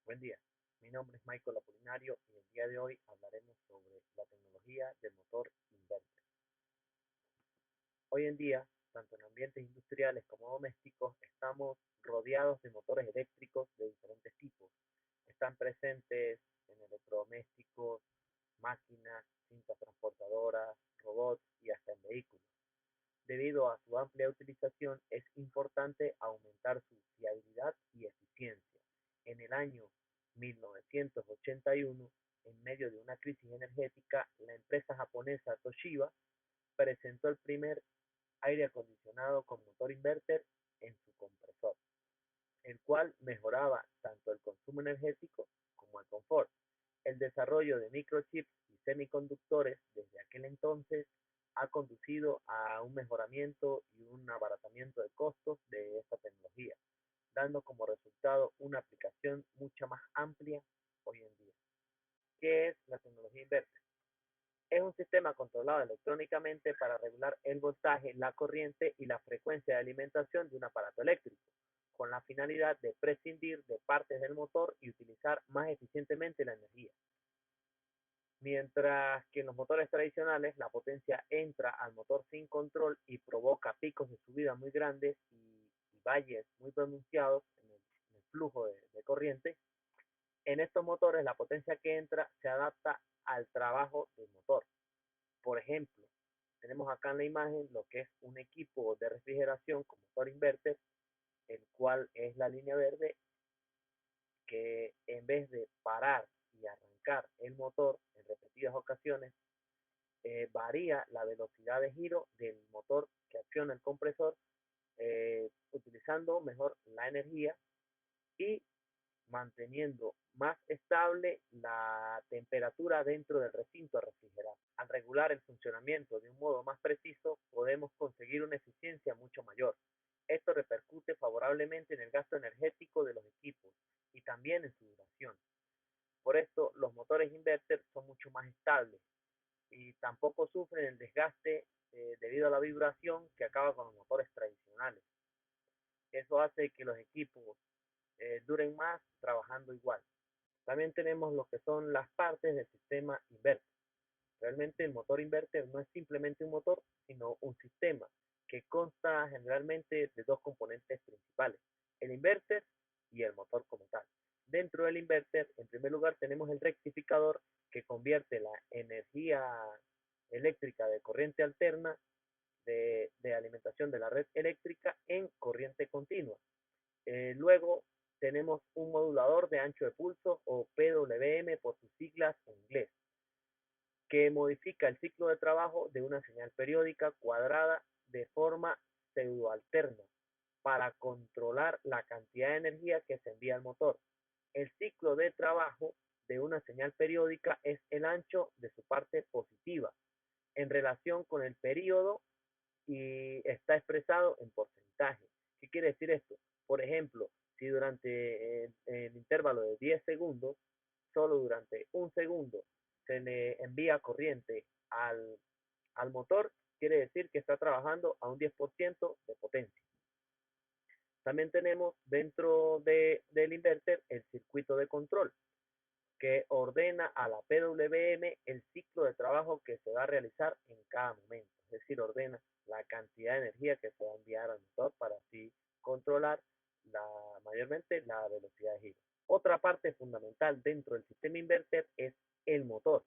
Buen día, mi nombre es Michael Apolinario y el día de hoy hablaremos sobre la tecnología del motor inverter. Hoy en día, tanto en ambientes industriales como domésticos, estamos rodeados de motores eléctricos de diferentes tipos. Están presentes en electrodomésticos, máquinas, cintas transportadoras, robots y hasta en vehículos. Debido a su amplia utilización, es importante aumentar su fiabilidad y eficiencia. En el año 1981, en medio de una crisis energética, la empresa japonesa Toshiba presentó el primer aire acondicionado con motor inverter en su compresor, el cual mejoraba tanto el consumo energético como el confort. El desarrollo de microchips y semiconductores desde aquel entonces ha conducido a un mejoramiento y un abaratamiento de costos de esta tecnología, dando como resultado una aplicación mucho más amplia hoy en día. ¿Qué es la tecnología inverter? Es un sistema controlado electrónicamente para regular el voltaje, la corriente y la frecuencia de alimentación de un aparato eléctrico, con la finalidad de prescindir de partes del motor y utilizar más eficientemente la energía. Mientras que en los motores tradicionales la potencia entra al motor sin control y provoca picos de subida muy grandes y valles muy pronunciados en el flujo de corriente, en estos motores la potencia que entra se adapta al trabajo del motor. Por ejemplo, tenemos acá en la imagen lo que es un equipo de refrigeración con motor inverter, el cual es la línea verde, que en vez de parar y arrancar el motor en repetidas ocasiones, varía la velocidad de giro del motor que acciona el compresor, utilizando mejor la energía y manteniendo más estable la temperatura dentro del recinto a refrigerar. Al regular el funcionamiento de un modo más preciso, podemos conseguir una eficiencia mucho mayor. Esto repercute favorablemente en el gasto energético de los equipos y también en su duración. Por esto, los motores inverter son mucho más estables y tampoco sufren el desgaste debido a la vibración que acaba con los motores tradicionales. Eso hace que los equipos duren más trabajando igual. También tenemos lo que son las partes del sistema inverter. Realmente el motor inverter no es simplemente un motor, sino un sistema que consta generalmente de dos componentes principales, el inverter y el motor como tal. Dentro del inverter, en primer lugar, tenemos el rectificador que convierte la energía eléctrica de corriente alterna de alimentación de la red eléctrica en corriente continua. Luego tenemos un modulador de ancho de pulso o PWM por sus siglas en inglés, que modifica el ciclo de trabajo de una señal periódica cuadrada de forma pseudoalterna para controlar la cantidad de energía que se envía al motor. El ciclo de trabajo de una señal periódica es el ancho de su parte positiva en relación con el periodo y está expresado en porcentaje. ¿Qué quiere decir esto? Por ejemplo, si durante el intervalo de 10 segundos, solo durante un segundo, se le envía corriente al motor, quiere decir que está trabajando a un 10% de potencia. También tenemos dentro del inverter el circuito de control, que ordena a la PWM el ciclo de trabajo que se va a realizar en cada momento, es decir, ordena la cantidad de energía que se va a enviar al motor para así controlar mayormente la velocidad de giro. Otra parte fundamental dentro del sistema inverter es el motor.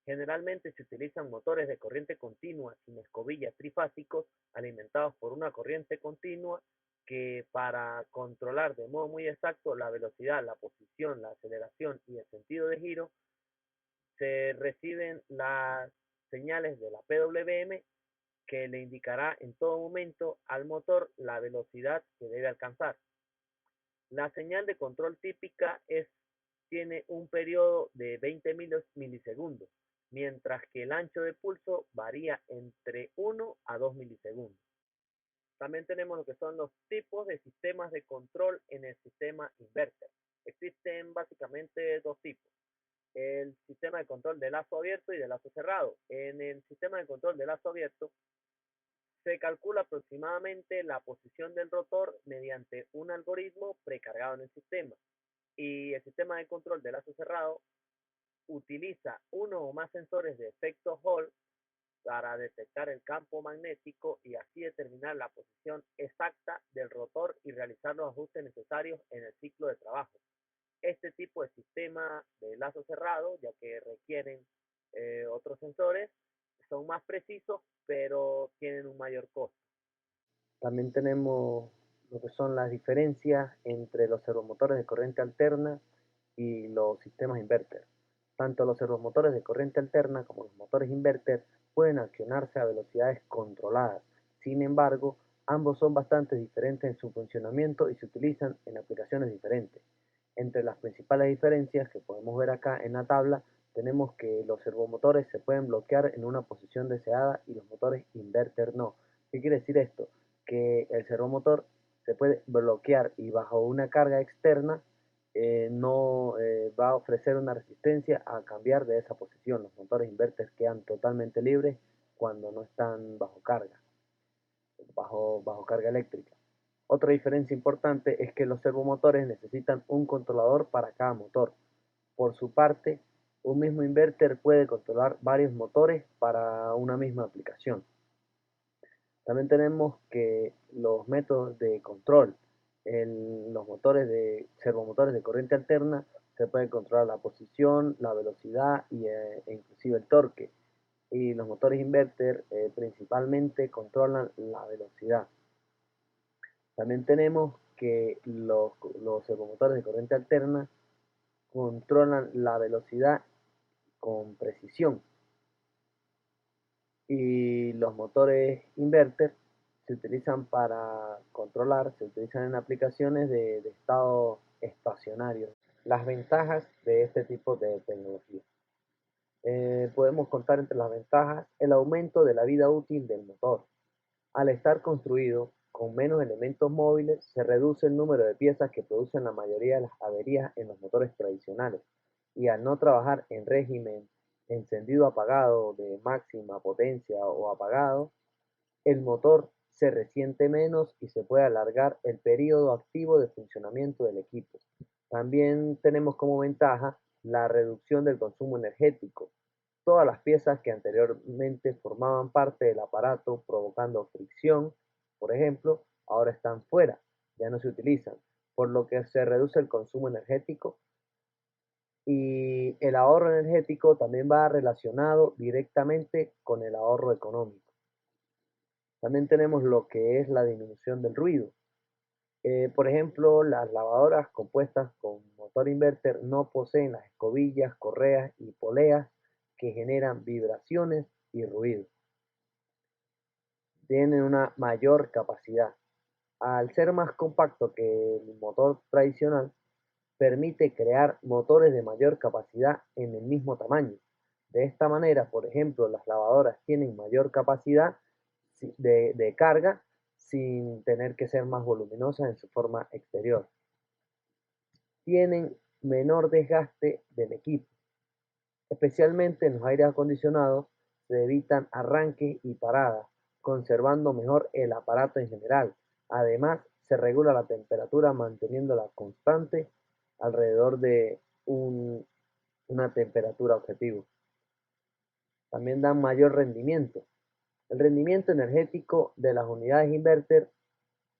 Generalmente se utilizan motores de corriente continua sin escobillas trifásicos alimentados por una corriente continua que para controlar de modo muy exacto la velocidad, la posición, la aceleración y el sentido de giro, se reciben las señales de la PWM que le indicará en todo momento al motor la velocidad que debe alcanzar. La señal de control típica tiene un periodo de 20 milisegundos, mientras que el ancho de pulso varía entre 1 a 2 milisegundos. También tenemos lo que son los tipos de sistemas de control en el sistema inverter. Existen básicamente dos tipos: el sistema de control de lazo abierto y de lazo cerrado. En el sistema de control de lazo abierto se calcula aproximadamente la posición del rotor mediante un algoritmo precargado en el sistema. Y el sistema de control de lazo cerrado utiliza uno o más sensores de efecto Hall para detectar el campo magnético y así determinar la posición exacta del rotor y realizar los ajustes necesarios en el ciclo de trabajo. Este tipo de sistema de lazo cerrado, ya que requieren otros sensores, son más precisos, pero tienen un mayor costo. También tenemos lo que son las diferencias entre los servomotores de corriente alterna y los sistemas inverter. Tanto los servomotores de corriente alterna como los motores inverter pueden accionarse a velocidades controladas. Sin embargo, ambos son bastante diferentes en su funcionamiento y se utilizan en aplicaciones diferentes. Entre las principales diferencias que podemos ver acá en la tabla, tenemos que los servomotores se pueden bloquear en una posición deseada y los motores inverter no. ¿Qué quiere decir esto? Que el servomotor se puede bloquear y bajo una carga externa no va a ofrecer una resistencia a cambiar de esa posición. Los motores inverter quedan totalmente libres cuando no están bajo carga eléctrica. Otra diferencia importante es que los servomotores necesitan un controlador para cada motor. Por su parte, un mismo inverter puede controlar varios motores para una misma aplicación. También tenemos que los métodos de control en los motores de servomotores de corriente alterna se puede controlar la posición, la velocidad e inclusive el torque. Y los motores inverter principalmente controlan la velocidad. También tenemos que los servomotores de corriente alterna controlan la velocidad con precisión y los motores inverter se utilizan para controlar, se utilizan en aplicaciones de estado estacionario. Las ventajas de este tipo de tecnología. Podemos contar entre las ventajas el aumento de la vida útil del motor. Al estar construido con menos elementos móviles, se reduce el número de piezas que producen la mayoría de las averías en los motores tradicionales. Y al no trabajar en régimen encendido apagado de máxima potencia o apagado, el motor se resiente menos y se puede alargar el periodo activo de funcionamiento del equipo. También tenemos como ventaja la reducción del consumo energético. Todas las piezas que anteriormente formaban parte del aparato provocando fricción, por ejemplo, ahora están fuera, ya no se utilizan, por lo que se reduce el consumo energético y el ahorro energético también va relacionado directamente con el ahorro económico. También tenemos lo que es la disminución del ruido. Por ejemplo, las lavadoras compuestas con motor inverter no poseen las escobillas, correas y poleas que generan vibraciones y ruido. Tienen una mayor capacidad. Al ser más compacto que el motor tradicional, permite crear motores de mayor capacidad en el mismo tamaño. De esta manera, por ejemplo, las lavadoras tienen mayor capacidad de carga sin tener que ser más voluminosas en su forma exterior. Tienen menor desgaste del equipo, especialmente en los aires acondicionados, se evitan arranques y paradas, conservando mejor el aparato en general. Además, se regula la temperatura manteniéndola constante alrededor de una temperatura objetivo. También dan mayor rendimiento. El rendimiento energético de las unidades inverter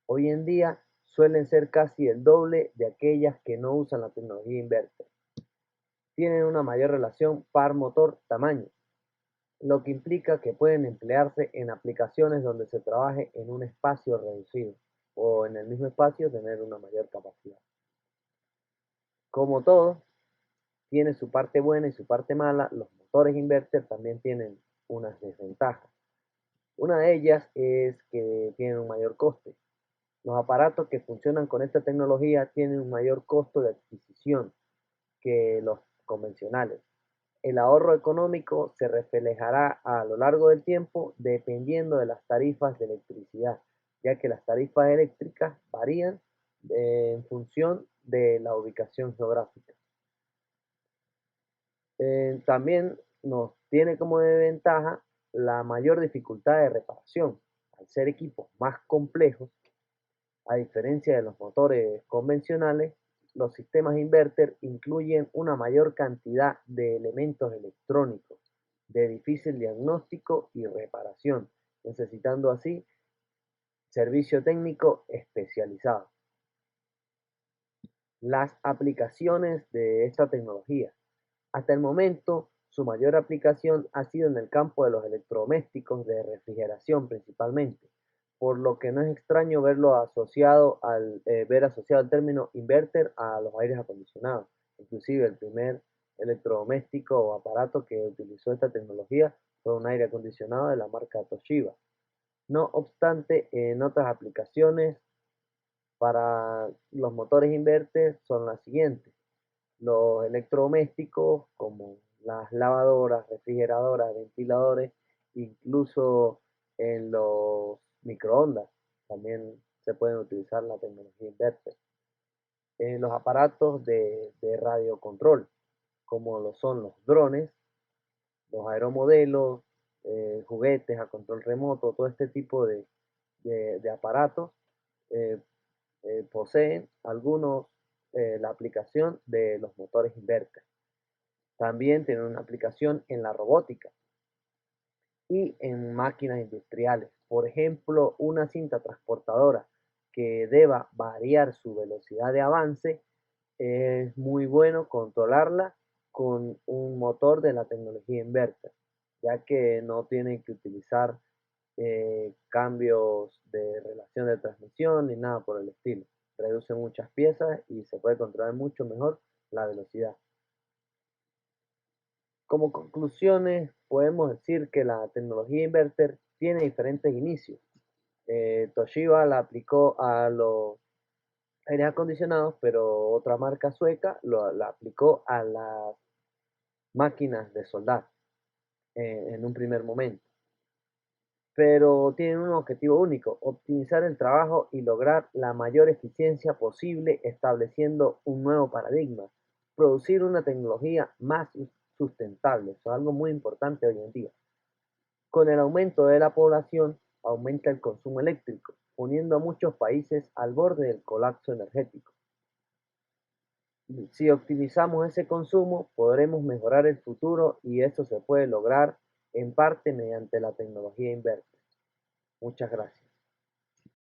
hoy en día suelen ser casi el doble de aquellas que no usan la tecnología inverter. Tienen una mayor relación par motor-tamaño, lo que implica que pueden emplearse en aplicaciones donde se trabaje en un espacio reducido o en el mismo espacio tener una mayor capacidad. Como todo, tiene su parte buena y su parte mala, los motores inverter también tienen unas desventajas. Una de ellas es que tienen un mayor coste. Los aparatos que funcionan con esta tecnología tienen un mayor costo de adquisición que los convencionales. El ahorro económico se reflejará a lo largo del tiempo dependiendo de las tarifas de electricidad, ya que las tarifas eléctricas varían en función de la ubicación geográfica. También nos tiene como desventaja la mayor dificultad de reparación. Al ser equipos más complejos, a diferencia de los motores convencionales, los sistemas inverter incluyen una mayor cantidad de elementos electrónicos de difícil diagnóstico y reparación, necesitando así servicio técnico especializado. Las aplicaciones de esta tecnología. Hasta el momento, su mayor aplicación ha sido en el campo de los electrodomésticos de refrigeración principalmente, por lo que no es extraño ver asociado el término inverter a los aires acondicionados. Inclusive el primer electrodoméstico o aparato que utilizó esta tecnología fue un aire acondicionado de la marca Toshiba. No obstante, en otras aplicaciones para los motores inverter son las siguientes: los electrodomésticos como las lavadoras, refrigeradoras, ventiladores, incluso en los microondas también se pueden utilizar la tecnología inverter. En los aparatos de radiocontrol, como lo son los drones, los aeromodelos, juguetes a control remoto, todo este tipo de aparatos eh, poseen algunos la aplicación de los motores inverter. También tienen una aplicación en la robótica y en máquinas industriales. Por ejemplo, una cinta transportadora que deba variar su velocidad de avance, es muy bueno controlarla con un motor de la tecnología inverter, ya que no tienen que utilizar cambios de relación de transmisión ni nada por el estilo. Reduce muchas piezas y se puede controlar mucho mejor la velocidad. Como conclusiones, podemos decir que la tecnología inverter tiene diferentes inicios. Toshiba la aplicó a los aires acondicionados, pero otra marca sueca la aplicó a las máquinas de soldar en un primer momento. Pero tienen un objetivo único: optimizar el trabajo y lograr la mayor eficiencia posible, estableciendo un nuevo paradigma, producir una tecnología más sustentable. Eso es algo muy importante hoy en día. Con el aumento de la población, aumenta el consumo eléctrico, poniendo a muchos países al borde del colapso energético. Si optimizamos ese consumo, podremos mejorar el futuro, y eso se puede lograr en parte mediante la tecnología inversa. Muchas gracias.